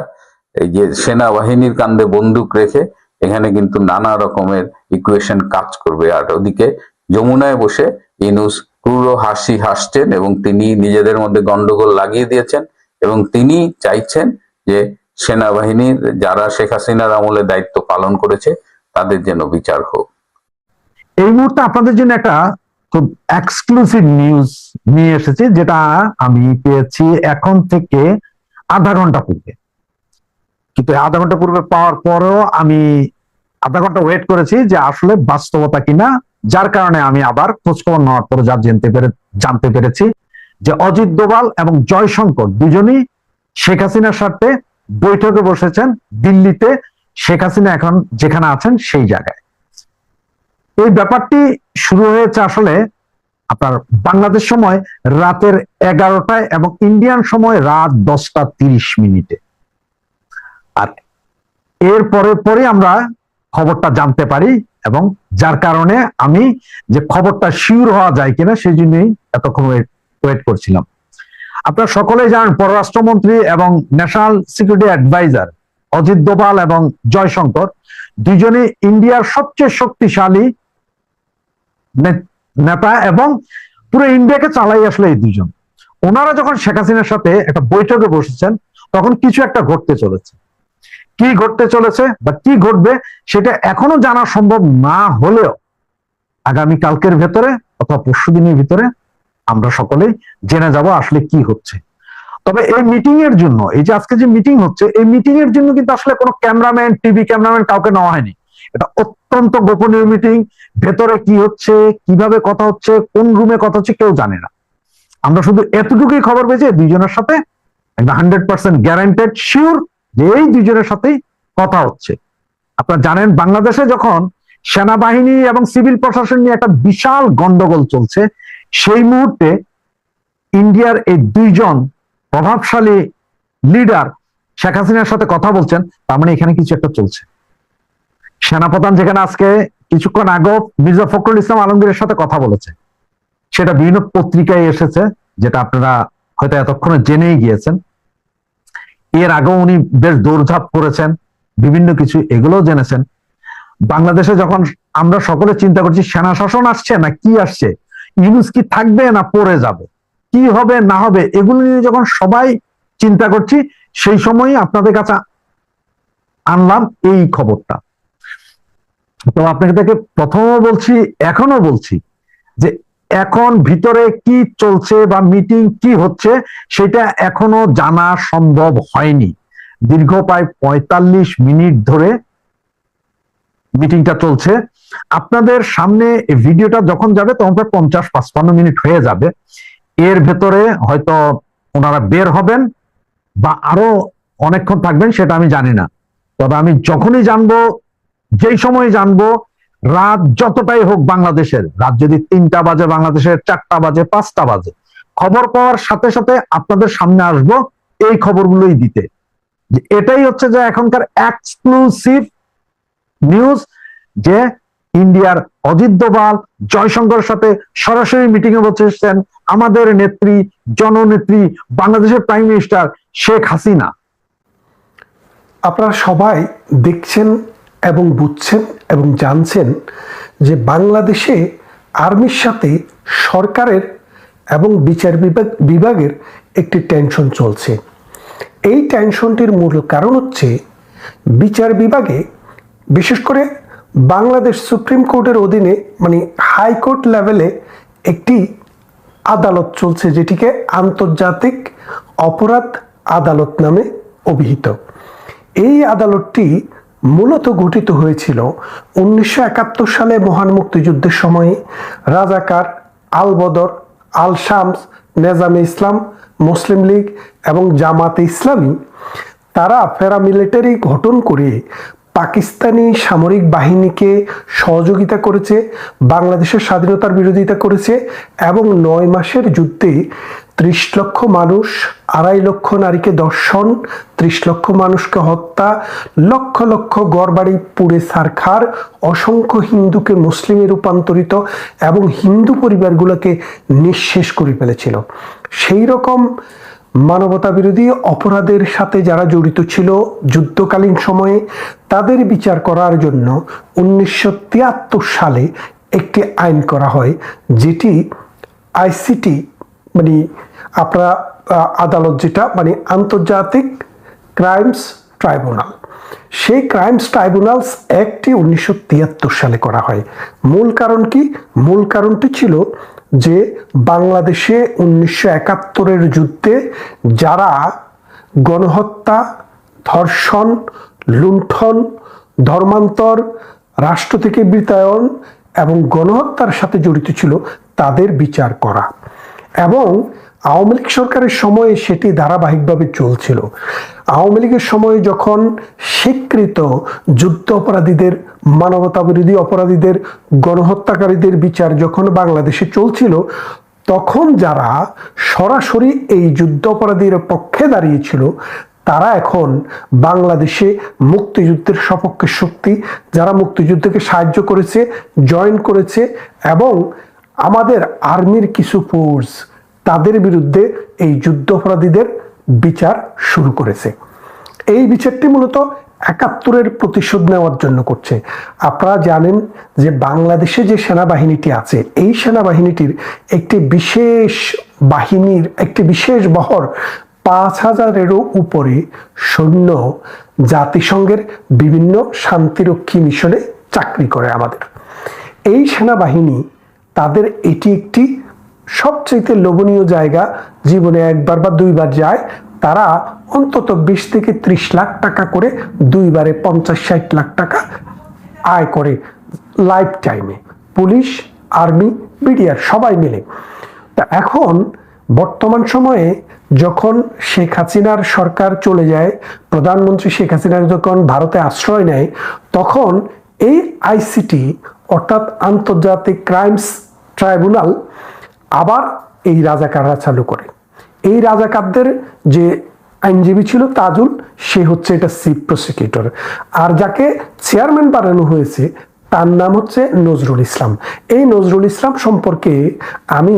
এই যে সেনাবাহিনীর কাঁধে বন্দুক রেখে এখানে কিন্তু নানা রকমের ইকুয়েশন কাজ করবে। আর ওদিকে যমুনায় বসে ইউনূস ক্রূর হাসি হাসছেন এবং তিনি নিজেদের মধ্যে গন্ডগোল লাগিয়ে দিয়েছেন, এবং তিনি চাইছেন যে সেনাবাহিনীর যারা শেখ হাসিনার আমলে দায়িত্ব পালন করেছে তাদের যেন বিচার হোক। এই মুহূর্তে আপনাদের জন্য একটা খুব এক্সক্লুসিভ নিউজ নিয়ে এসেছি, যেটা আমি পেয়েছি এখন থেকে আধা ঘন্টা পূর্বে। কিন্তু আধা ঘন্টা পূর্বে পাওয়ার পরেও আমি আধা ঘন্টা ওয়েট করেছি যে আসলে বাস্তবতা কিনা যার কারণে আমি আবার খোঁজখবর নেওয়ার পরে যা জানতে পেরেছি যে অজিত দোভাল এবং জয়শঙ্কর দুজনই শেখ হাসিনার সাথে বৈঠকে বসেছেন দিল্লিতে, শেখ হাসিনা এখন যেখানে আছেন সেই জায়গায়। এই ব্যাপারটি শুরু হয়েছে আসলে আপনার বাংলাদেশ সময় রাতের 11টায় এবং ইন্ডিয়ান সময় রাত 10:30 আর এর পরে আমরা খবরটা জানতে পারি, এবং যার কারণে আমি যে খবরটা শিওর হওয়া যায় কিনা সেই জন্যই এতক্ষণ ওয়েট করছিলাম। আপনারা সকলেই জানেন পররাষ্ট্রমন্ত্রী এবং national security adviser Ajit Doval এবং জয়শঙ্কর দুজনে ইন্ডিয়ার সবচেয়ে শক্তিশালী নেতা এবং পুরো ইন্ডিয়াকে চালাই আসলে এই দুজন। ওনারা যখন শেখ হাসিনার সাথে একটা বৈঠকে বসেছেন তখন কিছু একটা ঘটতে চলেছে। কি ঘটতে চলেছে বা কি ঘটবে সেটা এখনো জানা সম্ভব না হলেও আগামী কালকের ভেতরে অথবা পরশু দিনের ভিতরে আমরা সকলেই জেনে যাব আসলে কি হচ্ছে। তবে এই মিটিং এর জন্য, এই যে আজকে যে মিটিং হচ্ছে, এই মিটিং এর জন্য কিন্তু আসলে কোনো ক্যামেরাম্যান, টিভি ক্যামেরাম্যান কাউকে নেওয়া হয়নি। এটা অত্যন্ত গোপনীয় মিটিং। ভেতরে কি হচ্ছে, কিভাবে কথা হচ্ছে, কোন রুমে কথা হচ্ছে কেউ জানে না। আমরা শুধু এতটুকুই খবর পেয়েছি দুইজনের সাথে 100% গ্যারান্টেড শিওর যে এই দুইজনের সাথেই কথা হচ্ছে। আপনারা জানেন বাংলাদেশে যখন সেনাবাহিনী এবং সিভিল প্রশাসন নিয়ে একটা বিশাল গন্ডগোল চলছে, সেই মুহূর্তে ইন্ডিয়ার এই দুইজন প্রভাবশালী লিডার শেখ হাসিনার সাথে কথা বলছেন, তার মানে এখানে কিছু একটা চলছে। সেনাপ্রধান যেখানে আজকে কিছুক্ষণ আগে মির্জা ফখরুল ইসলাম আলমগীরের সাথে কথা বলেছে, সেটা বিভিন্ন পত্রিকায় এসেছে, যেটা আপনারা হয়তো এতক্ষণে জেনেই গিয়েছেন। এর আগেও উনি বেশ দৌড়ঝাঁপ করেছেন, বিভিন্ন কিছু এগুলোও জেনেছেন। বাংলাদেশে যখন আমরা সকলে চিন্তা করছি সেনা শাসন আসছে না কি আসছে, ইউনূস কি থাকবে না পড়ে যাবে, কি হবে না হবে, এগুলো নিয়ে যখন সবাই চিন্তা করছি, সেই সময়ই আপনাদের কাছে আনলাম এই খবরটা। তো আপনাকে থেকে প্রথমও বলছি, এখনো বলছি যে এখন ভিতরে কি চলছে বা মিটিং কি হচ্ছে সেটা এখনো জানা সম্ভব হয়নি। দীর্ঘ প্রায় 45 মিনিট ধরে মিটিংটা চলছে। আপনাদের সামনে এই ভিডিওটা যখন যাবে তখন প্রায় 50-55 মিনিট হয়ে যাবে। এর ভেতরে হয়তো ওনারা বের হবেন বা আরো অনেকক্ষণ থাকবেন সেটা আমি জানি না। তবে আমি যখনই জানবো, যেই সময় জানবো, রাত যতটাই হোক বাংলাদেশের, রাত যদি 3টা বাজে বাংলাদেশের, 4টা বাজে, 5টা বাজে, খবর পাওয়ার সাথে সাথে আপনাদের সামনে আসবো এই খবরগুলোই দিতে। এটাই হচ্ছে যে এখনকার এক্সক্লুসিভ নিউজ, যে ইন্ডিয়ার অজিত দোভাল জয়শঙ্করের সাথে সরাসরি মিটিং এ বসেছেন আমাদের নেত্রী, জননেত্রী, বাংলাদেশের প্রাইম মিনিস্টার শেখ হাসিনা। আপনারা সবাই দেখছেন এবং বুঝছেন এবং জানছেন যে বাংলাদেশে আর্মির সাথে সরকারের এবং বিচার বিভাগের একটি টেনশন চলছে। এই টেনশনটির মূল কারণ হচ্ছে বিচার বিভাগে, বিশেষ করে বাংলাদেশ সুপ্রিম কোর্টের অধীনে মানে হাইকোর্ট লেভেলে একটি আদালত চলছে, যেটিকে আন্তর্জাতিক অপরাধ আদালত নামে অভিহিত। এই আদালতটি মূলত গঠিত হয়েছিল 1971 সালে মহান মুক্তিযুদ্ধের সময়ে রাজাকার, আল বদর, আল শামস, নেজামে ইসলাম, মুসলিম লীগ এবং জামাতে ইসলামী তারা প্যারামিলিটারি গঠন করে পাকিস্তানি সামরিক বাহিনীকে সহযোগিতা করেছে, বাংলাদেশের স্বাধীনতার বিরোধিতা করেছে এবং 9 মাসের যুদ্ধে 30 লক্ষ মানুষ, 2.5 লক্ষ নারীকে ধর্ষণ, 30 লক্ষ মানুষকে হত্যা, লক্ষ লক্ষ ঘরবাড়ি পুড়ে ছারখার, অসংখ্য হিন্দুকে মুসলিমে রূপান্তরিত এবং হিন্দু পরিবারগুলোকে নিঃশেষ করে ফেলেছিল। সেই রকম মানবতা বিরোধী অপরাধের সাথে যারা জড়িত ছিল যুদ্ধকালীন সময়ে, তাদের বিচার করার জন্য 1973 সালে একটি আইন করা হয়, যেটি আইসিটি মানে আপনারা আদালত, যেটা মানে আন্তর্জাতিক ক্রাইমস ট্রাইব্যুনাল। সেই ক্রাইমস ট্রাইব্যুনালস অ্যাক্টটি 1973 সালে করা হয়। মূল কারণ কি? মূল কারণটি ছিল যে বাংলাদেশে 1971-এর যুদ্ধে যারা গণহত্যা, ধর্ষণ, লুণ্ঠন, ধর্মান্তর, রাষ্ট্র থেকে বিতাড়ন এবং গণহত্যার সাথে জড়িত ছিল তাদের বিচার করা। এবং আওয়ামী লীগ সরকারের সময়ে সেটি ধারাবাহিকভাবে চলছিল। আওয়ামী লীগের সময়ে যখন স্বীকৃত যুদ্ধ অপরাধীদের, মানবতা বিরোধী অপরাধীদের, গণহত্যাকারীদের বিচার যখন বাংলাদেশে চলছিল, তখন যারা সরাসরি এই যুদ্ধ অপরাধীর পক্ষে দাঁড়িয়েছিল তারা এখন বাংলাদেশে মুক্তিযুদ্ধের সপক্ষে শক্তি, যারা মুক্তিযুদ্ধকে সাহায্য করেছে, জয়েন করেছে এবং আমাদের আর্মির কিছু ফোর্স তাদের বিরুদ্ধে এই যুদ্ধ অপরাধীদের বিচার শুরু করেছে। এই বিচারটি মূলত ৭১-এর প্রতিশোধ নেওয়ার জন্য করছে। আপনারা জানেন যে বাংলাদেশে যে সেনাবাহিনীটি আছে, এই সেনাবাহিনীটির একটি বিশেষ বহর ৫,০০০-এরও উপরে সৈন্য জাতিসংঘের বিভিন্ন শান্তিরক্ষী মিশনে চাকরি করে আমাদের। এই সেনাবাহিনী, তাদের এটি একটি সবচেয়ে লোভনীয় জায়গা, জীবনে একবার বা দুইবার যায়। তারা অন্তত ২০ থেকে ৩০ লাখ টাকা করে, দুইবারে ৫০-৬০ লাখ টাকা আয় করে লাইফ টাইমে, পুলিশ, আর্মি, বিডিআর সবাই মিলে। তা এখন বর্তমান সময়ে যখন শেখ হাসিনার সরকার চলে যায়, প্রধানমন্ত্রী শেখ হাসিনা যখন ভারতে আশ্রয় নেয়, তখন এই আইসিটি অর্থাৎ আন্তর্জাতিক ক্রাইমস ট্রাইব্যুনাল আবার এই রাজাকাররা চালু করে। এই রাজাকারদের যে আইনজীবী ছিল তাজুল, সে হচ্ছে এটা চিফ প্রসিকিউটর, আর যাকে চেয়ারম্যান বানানো হয়েছে তার নাম হচ্ছে নজরুল ইসলাম। এই নজরুল ইসলাম সম্পর্কে আমি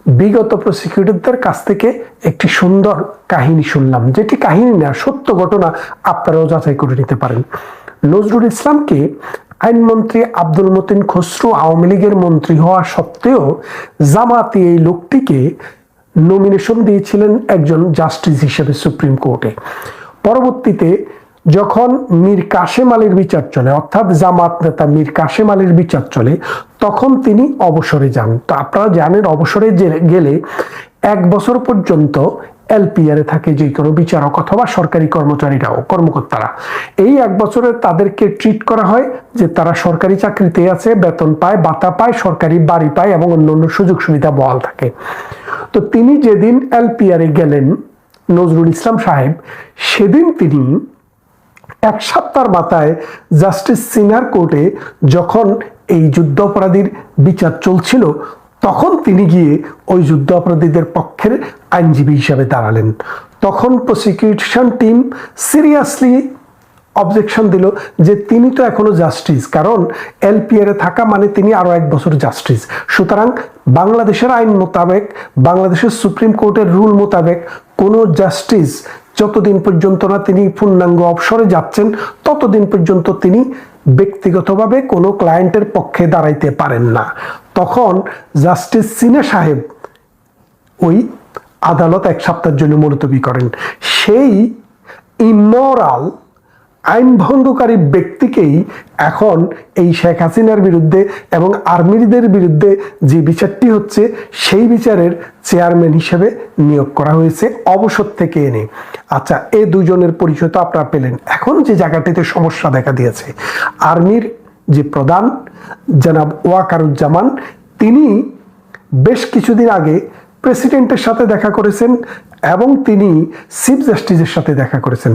বিগত প্রসিকিউটরদের কাছ থেকে একটি সুন্দর কাহিনী শুনলাম, যেটি কাহিনী না, সত্য ঘটনা, আপনারাও যাচাই করে নিতে পারেন। নজরুল ইসলামকে আইনমন্ত্রী আব্দুল মতিন খসরু আওয়ামী লীগের মন্ত্রী হওয়া সত্ত্বেও জামাতি এই লোকটিকে নমিনেশন দিয়েছিলেন একজন জাস্টিস হিসেবে সুপ্রিম কোর্টে। পরবর্তীতে যখন মীর কাশেম আলীর বিচার চলে, অর্থাৎ জামাত নেতা মীর কাশেম আলীর বিচার চলে, তখন তিনি অবসরে যান। তো আপনারা জানেন, অবসরে গেলে ১ বছর পর্যন্ত এলপিআরে থাকে যে কোনো বিচারক অথবা সরকারি কর্মকর্তারা। এই ১ বছরে তাদেরকে ট্রিট করা হয় যে তারা সরকারি চাকরিতে আছে, বেতন পায়, ভাতা পায়, সরকারি বাড়ি পায় এবং অন্যান্য সুযোগ সুবিধা বহাল থাকে। তো তিনি যেদিন এলপিআরে গেলেন, নজরুল ইসলাম সাহেব, সেদিন তিনি ১ সপ্তাহের মাথায় জাস্টিস সিনিয়র কোর্টে যখন এই যুদ্ধ অপরাধীর বিচার চলছিল, তখন তিনি গিয়ে ওই যুদ্ধ অপরাধীদের পক্ষের আইনজীবী হিসাবে দাঁড়ালেন। তখন প্রসিকিউশন টিম সিরিয়াসলি অবজেকশন দিল যে তিনি তো এখনো জাস্টিস, কারণ এলপিআরে থাকা মানে তিনি আরো ১ বছর জাস্টিস। সুতরাং বাংলাদেশের আইন মোতাবেক, বাংলাদেশের সুপ্রিম কোর্টের রুল মোতাবেক কোনো জাস্টিস যতদিন পর্যন্ত না তিনি পূর্ণাঙ্গ অবসরে যাচ্ছেন, ততদিন পর্যন্ত তিনি ব্যক্তিগতভাবে কোনো ক্লায়েন্টের পক্ষে দাঁড়াইতে পারেন না। তখন জাস্টিস সিনে সাহেব ওই আদালত ১ সপ্তাহের জন্য মুলতবি করেন। সেই ইমোরাল আইন ভঙ্গকারী ব্যক্তিকেই এখন এই শেখ হাসিনার বিরুদ্ধে এবং আর্মিদের বিরুদ্ধে যে বিচারটি হচ্ছে, সেই বিচারের চেয়ারম্যান হিসেবে নিয়োগ করা হয়েছে অবসর থেকে এনে। আচ্ছা, এই দুজনের পরিচয় তো আপনারা পেলেন। এখন যে জায়গাটিতে সমস্যা দেখা দিয়েছে, আর্মির যে প্রধান জনাব ওয়াকারুজ্জামান, তিনি বেশ কিছুদিন আগে প্রেসিডেন্টের সাথে দেখা করেছেন এবং তিনি চিফ জাস্টিসের সাথে দেখা করেছেন।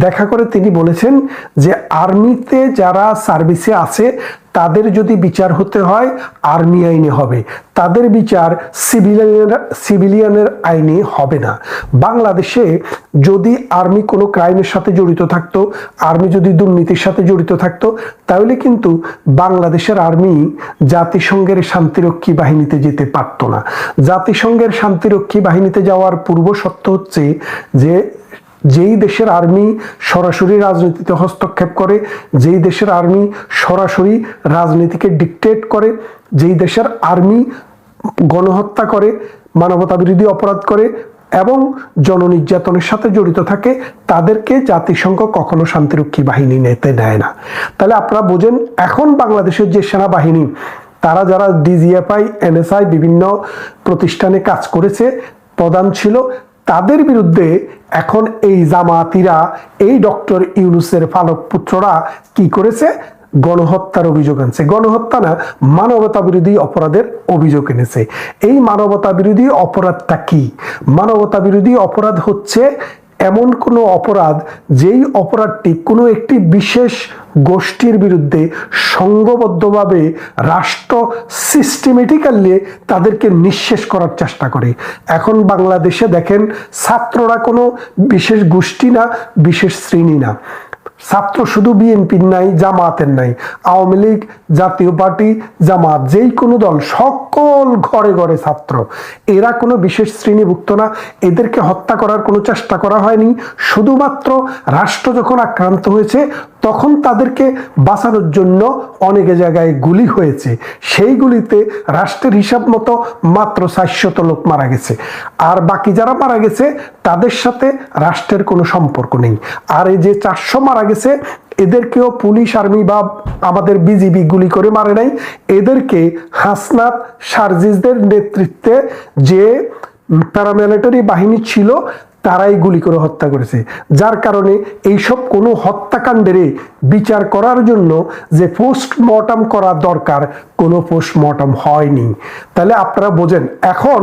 দেখা করে তিনি বলেছেন যে আর্মিতে যারা সার্ভিসে আছে তাদের যদি বিচার হতে হয় আর্মি আইনে হবে, তাদের বিচার সিভিলিয়ানের আইনে হবে না। বাংলাদেশে যদি আর্মি কোনো ক্রাইমের সাথে জড়িত থাকতো, আর্মি যদি দুর্নীতির সাথে জড়িত থাকতো, তাহলে কিন্তু বাংলাদেশের আর্মি জাতিসংঘের শান্তিরক্ষী বাহিনীতে যেতে পারতো না। জাতিসংঘের শান্তিরক্ষী বাহিনীতে যাওয়ার পূর্ব শর্ত হচ্ছে যে যেই দেশের আর্মি সরাসরি রাজনীতিতে হস্তক্ষেপ করে, যেই দেশের আর্মি সরাসরি রাজনীতিকে ডিকটেট করে, যেই দেশের আর্মি গণহত্যা করে, মানবতা বিরোধী অপরাধ করে এবং জননির্যাতনের সাথে জড়িত থাকে, তাদেরকে জাতিসংঘ কখনো শান্তিরক্ষী বাহিনী নিতে নেয় না। তাহলে আপনারা বোঝেন, এখন বাংলাদেশের যে সেনাবাহিনী, তারা যারা ডিজিএফআই, এনএসআই বিভিন্ন প্রতিষ্ঠানে কাজ করেছে, প্রধান ছিল, তাদের বিরুদ্ধে এখন এই জামাতিরা, এই ডক্টর ইউনূসের পালক পুত্ররা কি করেছে? গণহত্যার অভিযোগ আনছে। গণহত্যা না, মানবতা বিরোধী অপরাধের অভিযোগ এনেছে। এই মানবতা বিরোধী অপরাধটা কি? মানবতা বিরোধী অপরাধ হচ্ছে এমন কোনো অপরাধ যেই অপরাধটি কোনো একটি বিশেষ গোষ্ঠীর বিরুদ্ধে সংঘবদ্ধভাবে রাষ্ট্র সিস্টেমেটিক্যালি তাদেরকে নিঃশেষ করার চেষ্টা করে। এখন বাংলাদেশে দেখেন, ছাত্ররা কোনো বিশেষ গোষ্ঠী না, বিশেষ শ্রেণী না। ছাত্র শুধু বিএনপির নাই, জামাতের নাই, আওয়ামী লীগ, জাতীয় পার্টি, জামাত, যেই কোনো দল, সকল ঘরে ঘরে ছাত্র। এরা কোনো বিশেষ শ্রেণীভুক্ত না। এদেরকে হত্যা করার কোনো চেষ্টা করা হয়নি। শুধুমাত্র রাষ্ট্র যখন আক্রান্ত হয়েছে তখন তাদেরকে বাঁচানোর জন্য অনেক জায়গায় গুলি হয়েছে। সেই গুলিতে রাষ্ট্রের হিসাব মতো মাত্র 400 লোক মারা গেছে। আর বাকি যারা মারা গেছে তাদের সাথে রাষ্ট্রের কোনো সম্পর্ক নেই। আর এই যে 400 মারা গেছে, এদেরকেও পুলিশ, আর্মি বা আমাদের বিজিবি গুলি করে মারে নাই। এদেরকে হাসনাত, সার্জিসদের নেতৃত্বে যে প্যারামিলিটারি বাহিনী ছিল তারাই গুলি করে হত্যা করেছে। যার কারণে এইসব কোনো হত্যাকাণ্ডের বিচার করার জন্য যে পোস্টমর্টম করা দরকার, কোনো পোস্টমর্টম হয়নি। তাহলে আপনারা বোঝেন, এখন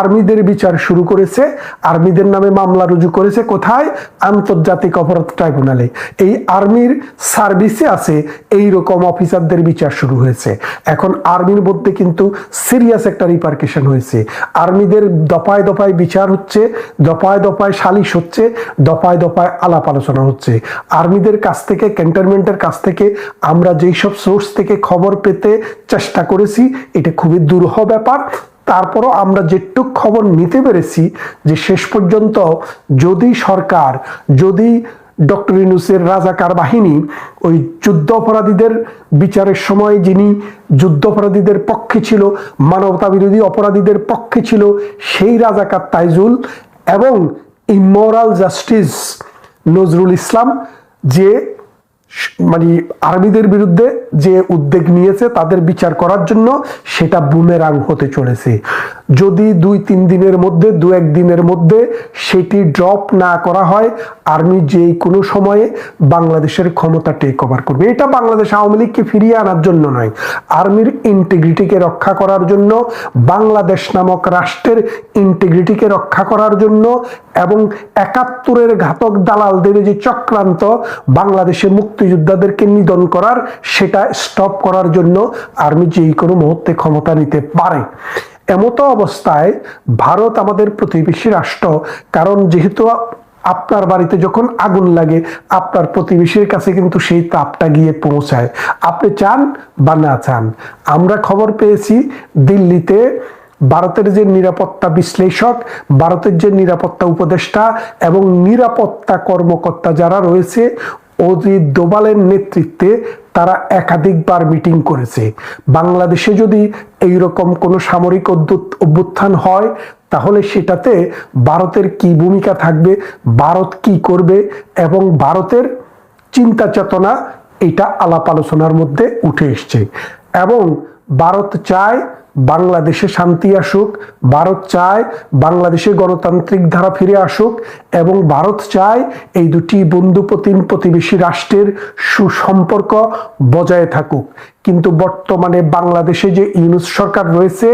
আর্মিদের বিচার শুরু করেছে, আর্মিদের নামে মামলা রুজু করেছে কোথায়? আন্তর্জাতিক অপরাধ ট্রাইব্যুনালে। এই আর্মির সার্ভিসে আছে এই রকম অফিসারদের বিচার শুরু হয়েছে। এখন আর্মির মধ্যে কিন্তু সিরিয়াস একটা রিপারকেশন হয়েছে। আর্মিদের দফায় দফায় বিচার হচ্ছে, দফায় দফায় সালিশ হচ্ছে, দফায় দফায় আলাপ আলোচনা হচ্ছে। আর্মিদের কাছ থেকে, ক্যান্টনমেন্টের কাছ থেকে আমরা যেই সব সোর্স থেকে খবর পেতে চেষ্টা করেছি, এটা খুবই দুরূহ ব্যাপার। তারপরও আমরা যেটুক খবর নিতে পেরেছি যে শেষ পর্যন্ত যদি সরকার, যদি ডক্টর ইউনূসের রাজাকার বাহিনী ওই যুদ্ধ অপরাধীদের বিচারের সময় যিনি যুদ্ধ অপরাধীদের পক্ষে ছিল, মানবতা বিরোধী অপরাধীদের পক্ষে ছিল, সেই রাজাকার তাইজুল এবং ইমোরাল জাস্টিস নজরুল ইসলাম যে মানে আর্মিদের বিরুদ্ধে যে উদ্যোগ নিয়েছে তাদের বিচার করার জন্য, সেটা বুমেরাং হতে চলেছে। যদি 2-3 দিনের মধ্যে, 2-1 দিনের মধ্যে সেটি ড্রপ না করা হয়, আর্মি যেই কোনো সময়ে বাংলাদেশের ক্ষমতা টেক ওভার করবে। এটা বাংলাদেশ আওয়ামী লীগকে ফিরিয়ে আনার জন্য নয়, আর্মির ইন্টিগ্রিটিকে রক্ষা করার জন্য, বাংলাদেশ নামক রাষ্ট্রের ইন্টিগ্রিটিকে রক্ষা করার জন্য, এবং 71-এর ঘাতক দালালদের যে চক্রান্ত বাংলাদেশে মুক্তিযোদ্ধাদেরকে নিধন করার, সেটা স্টপ করার জন্য আর্মি যেই কোনো মুহূর্তে ক্ষমতা নিতে পারে। এমতো অবস্থায় ভারত আমাদের প্রতিবেশী রাষ্ট্র, কারণ যেহেতু আপনার বাড়িতে যখন আগুন লাগে আপনার প্রতিবেশীর কাছে কিন্তু সেই তাপটা গিয়ে পৌঁছায়, আপনি চান বা না চান। আমরা খবর পেয়েছি দিল্লিতে ভারতের যে নিরাপত্তা বিশ্লেষক, ভারতের যে নিরাপত্তা উপদেষ্টা এবং নিরাপত্তা কর্মকর্তা যারা রয়েছে, অজিত দোভালের নেতৃত্বে তারা একাধিকবার মিটিং করেছে। বাংলাদেশে যদি এইরকম কোনো সামরিক অভ্যুত্থান হয় তাহলে সেটাতে ভারতের কি ভূমিকা থাকবে, ভারত কি করবে, এবং ভারতের চিন্তা চেতনা, এটা আলাপ আলোচনার মধ্যে উঠে এসছে। এবং ভারত চায় বাংলাদেশে শান্তি আসুক, ভারত চায় বাংলাদেশে গণতান্ত্রিক ধারা ফিরে আসুক, এবং ভারত চায় এই দুটি বন্ধু প্রতিবেশী রাষ্ট্রের সুসম্পর্ক বজায় থাকুক। কিন্তু বর্তমানে বাংলাদেশে যে ইউনূস সরকার রয়েছে,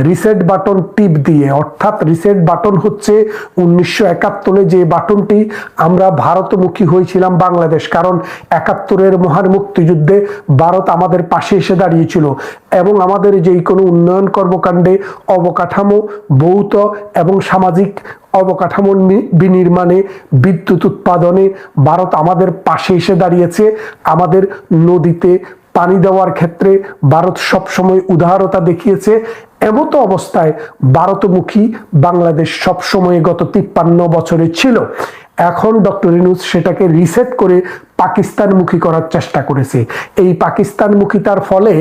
রিসেট বাটন টিপ দিয়ে, অর্থাৎ রিসেট বাটন হচ্ছে 1971 যে বাটনটি আমরা ভারতমুখী হয়েছিলাম বাংলাদেশ, কারণ 71-এর মহান মুক্তিযুদ্ধে ভারত আমাদের পাশে এসে দাঁড়িয়েছিল এবং আমাদের যেই কোনো উন্নয়ন কর্মকাণ্ডে, অবকাঠামো, ভৌত এবং সামাজিক অবকাঠামো বিনির্মাণে, বিদ্যুৎ উৎপাদনে ভারত আমাদের পাশে এসে দাঁড়িয়েছে। আমাদের নদীতে পানি দেওয়ার ক্ষেত্রে ভারত সবসময় উদারতা দেখিয়েছে। এমতো অবস্থায় ভারতমুখী বাংলাদেশ সবসময় গত 53 বছরে ছিল। এখন ডক্টর ইউনূস সেটাকে রিসেট করে পাকিস্তানমুখী করার চেষ্টা করেছে। এই পাকিস্তানমুখিতার ফলে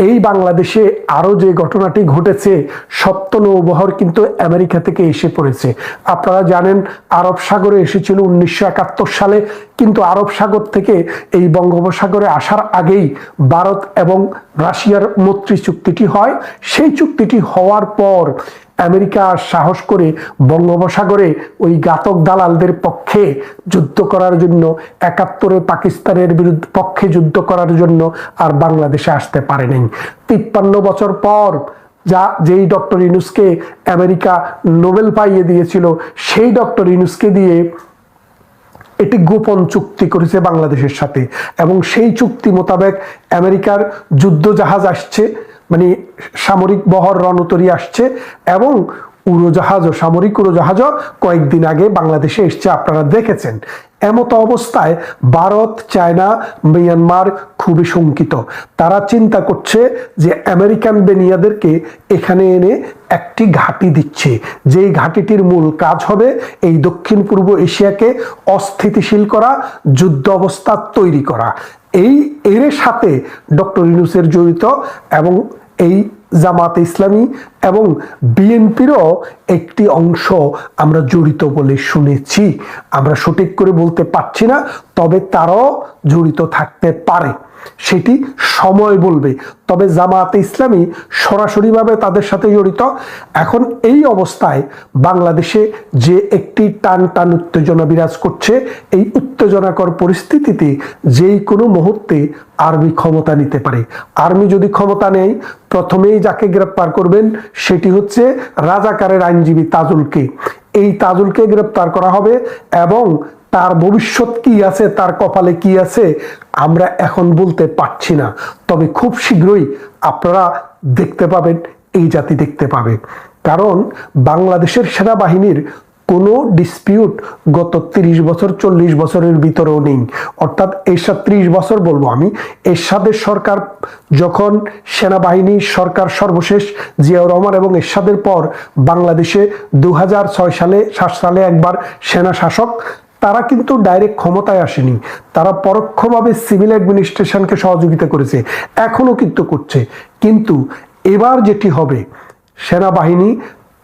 এই বাংলাদেশে আরো যে ঘটনাটি ঘটেছে, সপ্ত নৌবহর কিন্তু আমেরিকা থেকে এসে পড়েছে। আপনারা জানেন আরব সাগরে এসেছিল 1971 সালে, কিন্তু আরব সাগর থেকে এই বঙ্গোপসাগরে আসার আগেই ভারত এবং রাশিয়ার মৈত্রী চুক্তিটি হয়। সেই চুক্তিটি হওয়ার পর আমেরিকা সাহস করে বঙ্গোপসাগরে ওই ঘাতক দালালদের পক্ষে যুদ্ধ করার জন্য, 71-এ পাকিস্তানের বিরুদ্ধে পক্ষে যুদ্ধ করার জন্য আর বাংলাদেশে আসতে পারে নাই। 53 বছর পর যেই ডক্টর ইউনূসকে আমেরিকা নোবেল পাইয়ে দিয়েছিল, সেই ডক্টর ইউনূসকে দিয়ে এটি গোপন চুক্তি করেছে বাংলাদেশের সাথে, এবং সেই চুক্তি মোতাবেক আমেরিকার যুদ্ধ জাহাজ আসছে, মানে সামরিক বহর রণতরী আসছে, এবং উড়োজাহাজও, সামরিক উড়োজাহাজও কয়েকদিন আগে বাংলাদেশে এসছে, আপনারা দেখেছেন। এমতো অবস্থায় ভারত, চায়না, মিয়ানমার খুবই শঙ্কিত। তারা চিন্তা করছে যে আমেরিকান বেনিয়াদেরকে এখানে এনে একটি ঘাঁটি দিচ্ছে, যেই ঘাঁটিটির মূল কাজ হবে এই দক্ষিণ পূর্ব এশিয়াকে অস্থিতিশীল করা, যুদ্ধ অবস্থা তৈরি করা। এর সাথে ডক্টর ইউনূসের জড়িত, এবং এই জামাতে ইসলামী এবং বিএনপিরও একটি অংশ আমরা জড়িত বলে শুনেছি। আমরা সঠিক করে বলতে পারছি না, তবে তারাও জড়িত থাকতে পারে, সেটি সময় বলবে। তবে জামাতে ইসলামী সরাসরিভাবে তাদের সাথে জড়িত। এখন এই অবস্থায় বাংলাদেশে যে একটি টান টান উত্তেজনা বিরাজ করছে, এই উত্তেজনাকর পরিস্থিতিতে যেই কোনো মুহূর্তে আর্মি ক্ষমতা নিতে পারে। আর্মি যদি ক্ষমতা নেয়, প্রথমেই যাকে গ্রেপ্তার করবেন সেটি হচ্ছে রাজাকারের আইনজীবী তাজুলকে। এই তাজুলকে গ্রেপ্তার করা হবে, এবং তার ভবিষ্যৎ কি আছে, তার কপালে কি আছে আমরা এখন বলতে পারছি না। তবে খুব শীঘ্রই আপনারা দেখতে পাবেন, এই জাতি দেখতে পাবে। কারণ বাংলাদেশের সেনাবাহিনীর কোনো ডিসপিউট গত 30 বছর 40 বছরের ভিতরেও নেই। অর্থাৎ এরশাদ 30 বছর বলবো আমি, এরশাদের সরকার যখন সেনাবাহিনী সরকার সর্বশেষ জিয়াউর রহমান এবং এরশাদের পর বাংলাদেশে 2006 সালে 7 সালে একবার সেনা শাসক, তারা কিন্তু ডাইরেক্ট ক্ষমতায় আসেনি, তারা পরোক্ষভাবে সিভিল অ্যাডমিনিস্ট্রেশনকে সহযোগিতা করেছে, এখনো কিন্তু করছে। কিন্তু এবার যেটি হবে, সেনাবাহিনী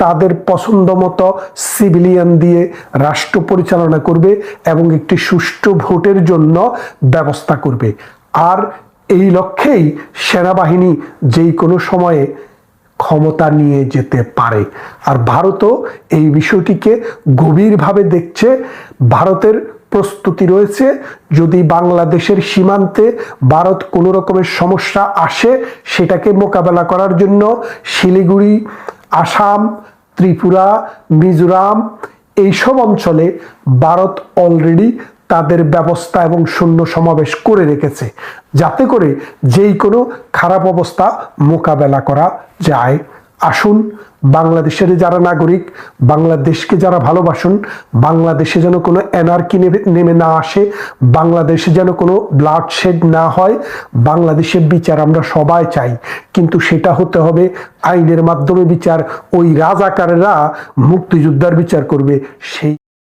তাদের পছন্দ মতো সিভিলিয়ান দিয়ে রাষ্ট্র পরিচালনা করবে এবং একটি সুষ্ঠু ভোটের জন্য ব্যবস্থা করবে। আর এই লক্ষ্যেই সেনাবাহিনী যেই কোনো সময়ে ক্ষমতা নিয়ে যেতে পারে। আর ভারতও এই বিষয়টিকে গভীরভাবে দেখছে। ভারতের প্রস্তুতি রয়েছে, যদি বাংলাদেশের সীমান্তে ভারত কোনো রকমের সমস্যা আসে, সেটাকে মোকাবেলা করার জন্য শিলিগুড়ি, আসাম, ত্রিপুরা, মিজোরাম এইসব অঞ্চলে ভারত অলরেডি তাদের ব্যবস্থা এবং সৈন্য সমাবেশ করে রেখেছে, যাতে করে যেই কোনো খারাপ অবস্থা মোকাবেলা করা যায়। আসুন, বাংলাদেশের যারা নাগরিক, বাংলাদেশকে যারা ভালোবাসুন, বাংলাদেশে যেন কোনো এনার্কি নেমে না আসে, বাংলাদেশে যেন কোনো ব্লাডশেড না হয়, বাংলাদেশে বিচার আমরা সবাই চাই, কিন্তু সেটা হতে হবে আইনের মাধ্যমে বিচার। ওই রাজাকারেরা মুক্তিযোদ্ধার বিচার করবে, সেই